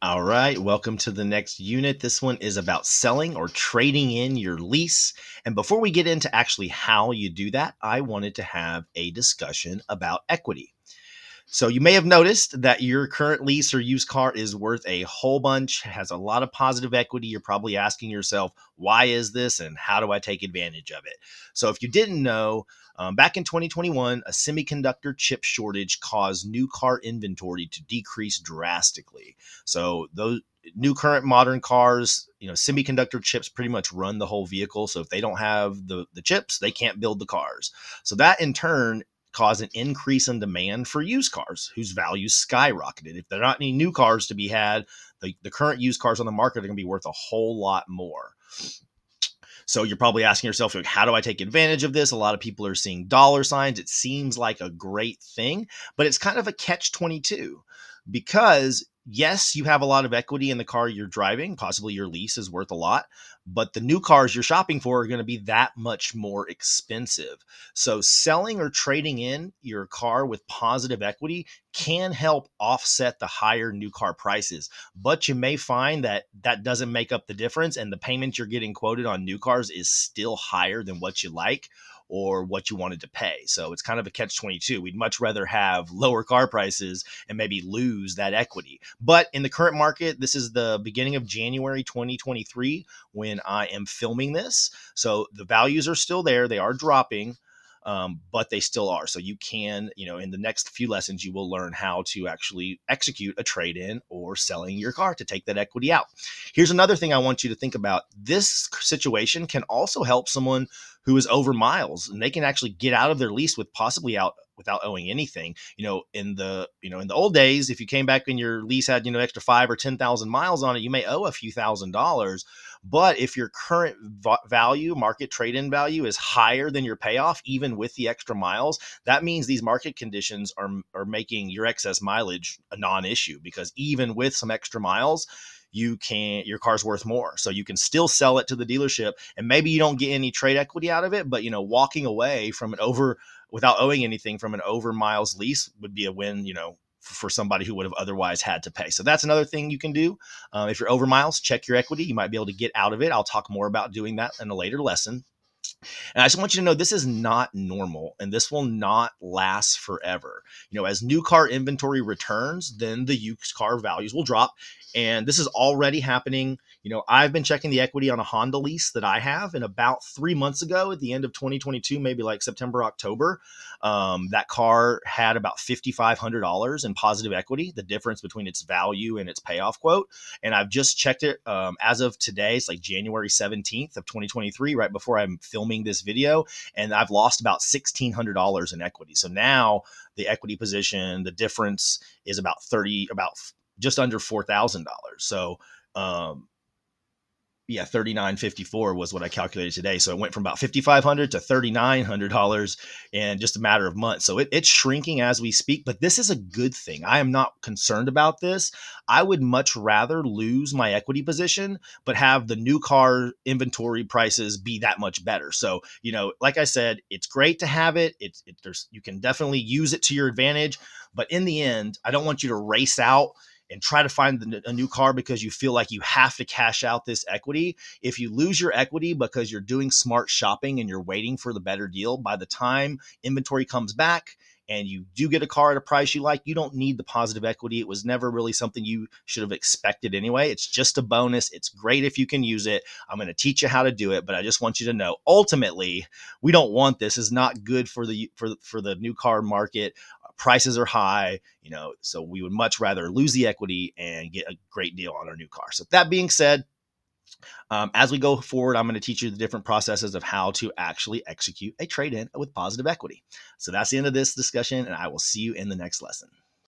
All right, welcome to the next unit. This one is about selling or trading in your lease. And before we get into actually how you do that, I wanted to have a discussion about equity. So you may have noticed that your current lease or used car is worth a whole bunch, has a lot of positive equity. You're probably asking yourself, why is this and how do I take advantage of it? So if you didn't know, back in 2021, a semiconductor chip shortage caused new car inventory to decrease drastically. So those new current modern cars, semiconductor chips pretty much run the whole vehicle. So if they don't have the chips, they can't build the cars. So that in turn cause an increase in demand for used cars whose values skyrocketed. If there are not any new cars to be had, the current used cars on the market are going to be worth a whole lot more. So you're probably asking yourself, like, how do I take advantage of this? A lot of people are seeing dollar signs. It seems like a great thing, but it's kind of a catch 22 because yes, you have a lot of equity in the car you're driving. Possibly your lease is worth a lot, but the new cars you're shopping for are going to be that much more expensive. So selling or trading in your car with positive equity can help offset the higher new car prices, but you may find that that doesn't make up the difference and the payment you're getting quoted on new cars is still higher than what you like or what you wanted to pay. So it's kind of a catch 22. We'd much rather have lower car prices and maybe lose that equity. But in the current market, this is the beginning of January 2023 when I am filming this. So the values are still there, they are dropping, but they still are. So you can, in the next few lessons, you will learn how to actually execute a trade in or selling your car to take that equity out. Here's another thing I want you to think about. This situation can also help someone who is over miles, and they can actually get out of their lease with possibly out without owing anything. In the old days, if you came back and your lease had extra 5 or 10,000 miles on it, you may owe a few $1,000s. But if your current value, market trade in value, is higher than your payoff, even with the extra miles, that means these market conditions are making your excess mileage a non issue, because even with some extra miles, your car's worth more. So you can still sell it to the dealership, and maybe you don't get any trade equity out of it, but walking away from an over without owing anything from an over miles lease would be a win, for somebody who would have otherwise had to pay. So that's another thing you can do. If you're over miles, check your equity. You might be able to get out of it. I'll talk more about doing that in a later lesson. And I just want you to know this is not normal and this will not last forever. As new car inventory returns, then the used car values will drop. And this is already happening. I've been checking the equity on a Honda lease that I have, and about 3 months ago, at the end of 2022, maybe like September, October, that car had about $5,500 in positive equity, the difference between its value and its payoff quote. And I've just checked it as of today. It's like January 17th of 2023, right before I'm filming this video. And I've lost about $1,600 in equity. So now the equity position, the difference is about just under $4,000. So, yeah, 39.54 was what I calculated today. So it went from about 5,500 to $3,900 in just a matter of months. So it's shrinking as we speak, but this is a good thing. I am not concerned about this. I would much rather lose my equity position, but have the new car inventory prices be that much better. So, like I said, it's great to have it. You can definitely use it to your advantage, but in the end, I don't want you to race out and try to find a new car because you feel like you have to cash out this equity. If you lose your equity because you're doing smart shopping and you're waiting for the better deal, by the time inventory comes back and you do get a car at a price you like, you don't need the positive equity. It was never really something you should have expected anyway. It's just a bonus. It's great if you can use it. I'm going to teach you how to do it, but I just want you to know, ultimately, we don't want this. It's not good for the new car market. Prices are high, so we would much rather lose the equity and get a great deal on our new car. So that being said, as we go forward, I'm going to teach you the different processes of how to actually execute a trade-in with positive equity. So that's the end of this discussion, and I will see you in the next lesson.